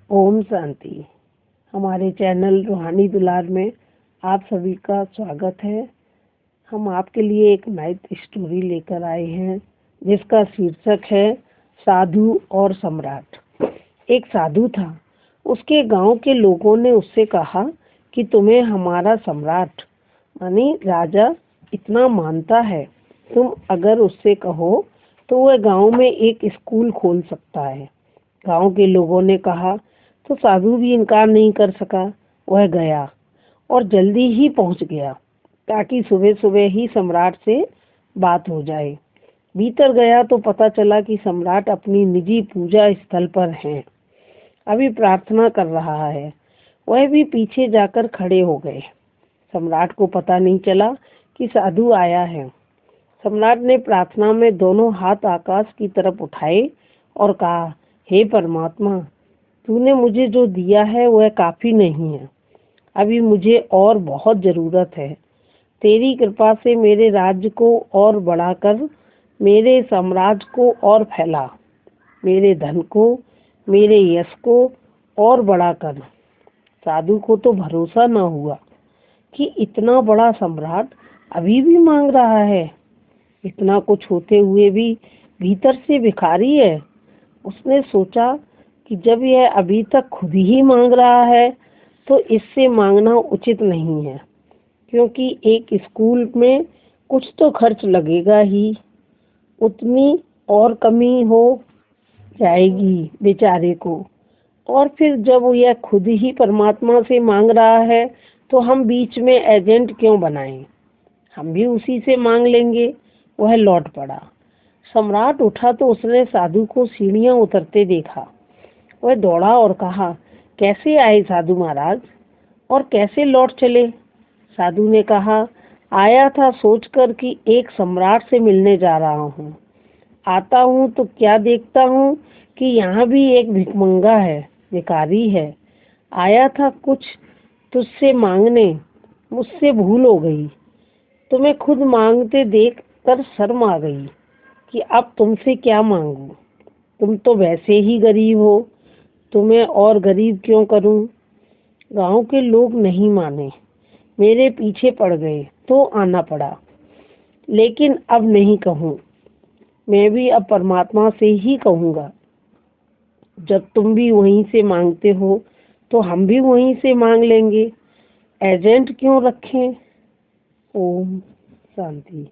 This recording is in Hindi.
ओम शांति। हमारे चैनल रूहानी दुलार में आप सभी का स्वागत है। हम आपके लिए एक नाइट स्टोरी लेकर आए हैं जिसका शीर्षक है साधु और सम्राट। एक साधु था। उसके गांव के लोगों ने उससे कहा कि तुम्हें हमारा सम्राट यानी राजा इतना मानता है, तुम अगर उससे कहो तो वह गांव में एक स्कूल खोल सकता है। गांव के लोगों ने कहा तो साधु भी इनकार नहीं कर सका। वह गया और जल्दी ही पहुंच गया ताकि सुबह सुबह ही सम्राट से बात हो जाए। भीतर गया तो पता चला कि सम्राट अपनी निजी पूजा स्थल पर है, अभी प्रार्थना कर रहा है। वह भी पीछे जाकर खड़े हो गए। सम्राट को पता नहीं चला कि साधु आया है। सम्राट ने प्रार्थना में दोनों हाथ आकाश की तरफ उठाए और कहा, हे परमात्मा, तूने मुझे जो दिया है वह काफी नहीं है, अभी मुझे और बहुत जरूरत है। तेरी कृपा से मेरे राज्य को और बढ़ाकर मेरे साम्राज्य को और फैला, मेरे धन को, मेरे यश को और बढ़ाकर। साधु को तो भरोसा न हुआ कि इतना बड़ा सम्राट अभी भी मांग रहा है। इतना कुछ होते हुए भी भीतर से भिखारी है। उसने सोचा कि जब यह अभी तक खुद ही मांग रहा है तो इससे मांगना उचित नहीं है, क्योंकि एक स्कूल में कुछ तो खर्च लगेगा ही, उतनी और कमी हो जाएगी बेचारे को। और फिर जब यह खुद ही परमात्मा से मांग रहा है तो हम बीच में एजेंट क्यों बनाएं? हम भी उसी से मांग लेंगे। वह लौट पड़ा। सम्राट उठा तो उसने साधु को सीढ़ियां उतरते देखा। वह दौड़ा और कहा, कैसे आए साधु महाराज और कैसे लौट चले? साधु ने कहा, आया था सोचकर कि एक सम्राट से मिलने जा रहा हूँ। आता हूँ तो क्या देखता हूँ कि यहाँ भी एक भिखमंगा है, भिखारी है। आया था कुछ तुझसे मांगने, मुझसे भूल हो गई। तुम्हें खुद मांगते देख कर शर्म आ गई कि अब तुमसे क्या मांगूं। तुम तो वैसे ही गरीब हो, तुम्हें और गरीब क्यों करूं? गांव के लोग नहीं माने, मेरे पीछे पड़ गए तो आना पड़ा। लेकिन अब नहीं कहूं, मैं भी अब परमात्मा से ही कहूंगा। जब तुम भी वहीं से मांगते हो तो हम भी वहीं से मांग लेंगे। एजेंट क्यों रखें? ओम शांति।